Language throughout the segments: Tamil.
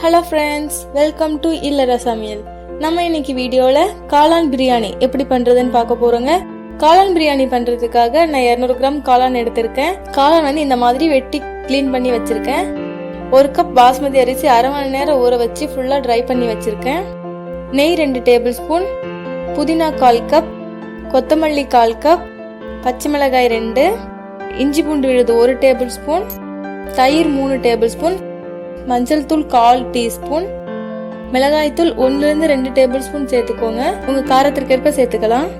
Hello friends, welcome to Illara Samayal. நம்ம இன்னைக்கு வீடியோல காளான் பிரியாணி எப்படி பண்றதுன்னு பார்க்க போறோங்க. காளான் பிரியாணி பண்றதுக்காக நான் 200 கிராம் காளான் எடுத்திருக்கேன். காளான் வந்து இந்த மாதிரி வெட்டி க்ளீன் பண்ணி வச்சிருக்கேன். 1 கப் பாஸ்மதி அரிசி அரை மணி நேரம் ஊற வச்சு ஃபுல்லா ட்ரை பண்ணி வச்சிருக்கேன். நெய் 2 டேபிள் ஸ்பூன், புதினா 1/4 கப், கொத்தமல்லி 1/4 கப், பச்சை மிளகாய் 2, இஞ்சி பூண்டு விழுது 1 டேபிள் ஸ்பூன், தயிர் 3 டேபிள் ஸ்பூன், மஞ்சள் தூள் 1/4 டீஸ்பூன், மிளகாய் தூள் 1 to 2 டேபிள் ஸ்பூன் சேர்த்துக்கோங்க. உங்க காரத்திற்கேற்ப சேர்த்துக்கலாம்.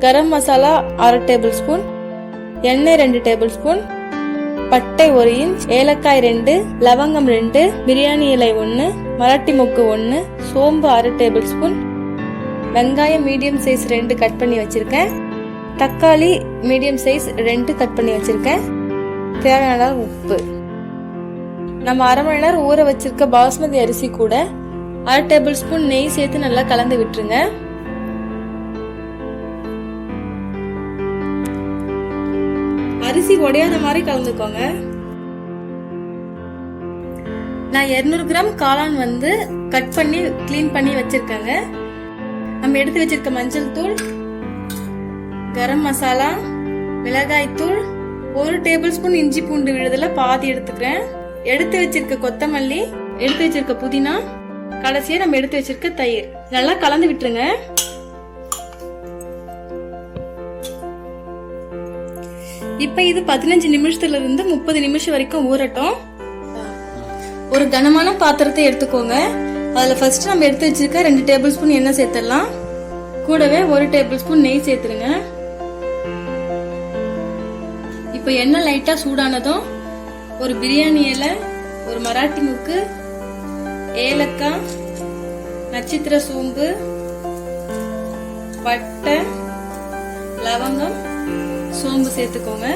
கரம் மசாலா 1/2 டேபிள் ஸ்பூன், எண்ணெய் 2 டேபிள் ஸ்பூன், பட்டை 1 இன்ச், ஏலக்காய் 2, லவங்கம் 2, பிரியாணி இலை 1, மராட்டி மொக்கு 1, சோம்பு 1/2 டேபிள் ஸ்பூன், வெங்காயம் மீடியம் சைஸ் 2 கட் பண்ணி வச்சிருக்கேன், தக்காளி மீடியம் சைஸ் 2 கட் பண்ணி வச்சிருக்கேன், தேவையான உப்பு. நம்ம அரை மணி நேரம் ஊற வச்சிருக்க பாஸ்மதி அரிசி கூட 1/2 டேபிள் ஸ்பூன் நெய் சேர்த்து நல்லா கலந்து விட்டுருங்க. அரிசி உடையாத மாதிரி கலந்துக்கோங்க. நான் 200 கிராம் காளான் வந்து கட் பண்ணி கிளீன் பண்ணி வச்சிருக்கேங்க. நம்ம எடுத்து வச்சிருக்க மஞ்சள் தூள், கரம் மசாலா, மிளகாய் தூள், 1 டேபிள் ஸ்பூன் இஞ்சி பூண்டு விழுதுல பாதி எடுத்துக்கிறேன், எடுத்து வச்சிருக்க கொத்தமல்லி, எடுத்து வச்சிருக்க புதினா, கடைசியா நம்ம எடுத்து வச்சிருக்க தயிர் நல்லா கலந்து விட்டுருங்க. இப்ப இது 15 நிமிஷத்துல இருந்து 30 நிமிஷம் வரைக்கும் ஊறட்டும். ஒரு கனமான பாத்திரத்தை எடுத்துக்கோங்க. அதுல ஃபர்ஸ்ட் நம்ம எடுத்து வச்சிருக்க 2 டேபிள் ஸ்பூன் எண்ணெய் சேர்த்துடலாம். கூடவே 1 டேபிள் ஸ்பூன் நெய் சேர்த்துருங்க. இப்ப எண்ணெய் லைட்டா சூடானதும் ஒரு பிரியாணி இலை, ஒரு மராட்டி முக்கு, ஏலக்காய், நட்சத்திர சோம்பு, பட்டை, லவங்கம், சோம்பு சேர்த்துக்கோங்க.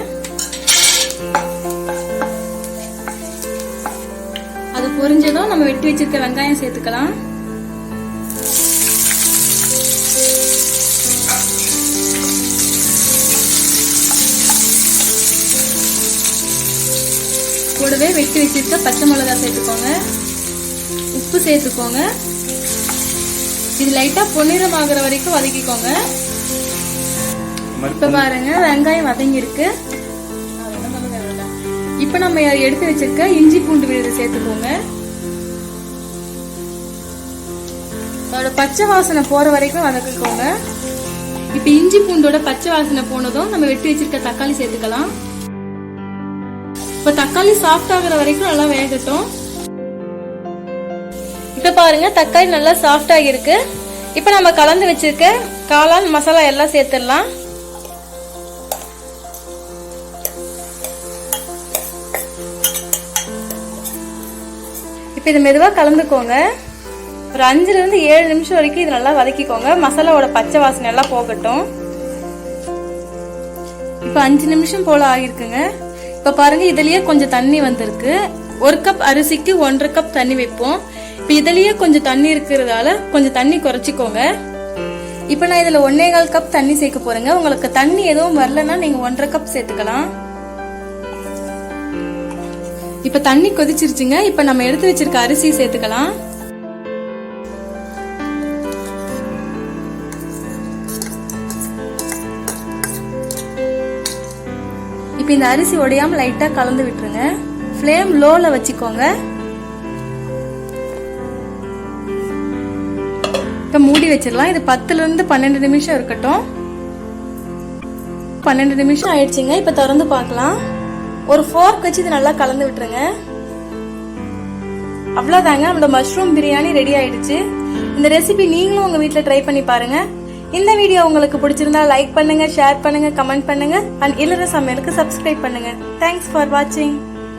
அது பொரிஞ்சதும் நம்ம வெட்டி வச்சிருக்க வெங்காயம் சேர்த்துக்கலாம். கூடவே வெட்டி வச்சிருக்க பச்சை மிளகாய் சேர்த்துக்கோங்க, உப்பு சேர்த்துக்கோங்க. இது லைட்டா பொன்னிறம் ஆகுற வரைக்கும் வதக்கிக்கோங்க. இப்ப பாருங்க வெங்காயம் வதங்கி இருக்கு. இப்ப நம்ம எடுத்து வச்சிருக்க இஞ்சி பூண்டு விழுது சேர்த்துக்கோங்க. அதோட பச்சை வாசனை போற வரைக்கும் வதக்கிக்கோங்க. இப்ப இஞ்சி பூண்டோட பச்சை வாசனை போனதும் நம்ம வெட்டி வச்சிருக்க தக்காளி சேர்த்துக்கலாம். இப்ப தக்காளி சாஃப்ட் ஆகுற வரைக்கும் நல்லா வேகட்டும். இப்ப பாருங்க தக்காளி நல்லா சாஃப்ட் ஆகிருக்கு. இப்ப நம்ம கலந்து வச்சிருக்க காளான் மசாலா எல்லாம் சேர்த்துடலாம். இப்ப இதை மெதுவா கலந்துக்கோங்க. ஒரு 5 to 7 நிமிஷம் வரைக்கும் இது நல்லா வதக்கிக்கோங்க. மசாலாவோட பச்சை வாசனை எல்லாம் போகட்டும். இப்ப 5 நிமிஷம் போல ஆகிருக்குங்க. இப்ப பாருங்க இதுலயே கொஞ்சம் தண்ணி வந்திருக்கு. 1 கப் அரிசிக்கு 1.5 கப் தண்ணி வைப்போம். இப்ப இதுலயே கொஞ்சம் தண்ணி இருக்கிறதால கொஞ்சம் தண்ணி குறைச்சிக்கோங்க. இப்ப நான் இதுல 1.25 கப் தண்ணி சேர்க்க போறேங்க. உங்களுக்கு தண்ணி எதுவும் வரலன்னா நீங்க 1.5 கப் சேர்த்துக்கலாம். இப்ப தண்ணி கொதிச்சிருச்சுங்க. இப்ப நம்ம எடுத்து வச்சிருக்க அரிசி சேர்த்துக்கலாம். இப்ப இந்த அரிசி உடையாம லைட்டா கலந்து விட்டுருங்க. ஃப்ளேம் லோல வச்சுக்கோங்க. இப்ப மூடி வச்சிடலாம். இது 10 to 12 நிமிஷம் இருக்கட்டும். 12 நிமிஷம் ஆயிடுச்சுங்க. இப்ப திறந்து பார்க்கலாம். ஒரு ஃபோர்க் வச்சு இது நல்லா கலந்து விட்டுருங்க. அவ்வளவுதாங்க, நம்மளோட மஷ்ரூம் பிரியாணி ரெடி ஆயிடுச்சு. இந்த ரெசிபி நீங்களும் உங்க வீட்டுல ட்ரை பண்ணி பாருங்க. இந்த வீடியோ உங்களுக்கு பிடிச்சிருந்தா லைக் பண்ணுங்க, ஷேர் பண்ணுங்க, கமெண்ட் பண்ணுங்க, அண்ட் இல்லற சமையலுக்கு சப்ஸ்கிரைப் பண்ணுங்க. தேங்க்ஸ் ஃபார் வாட்சிங்.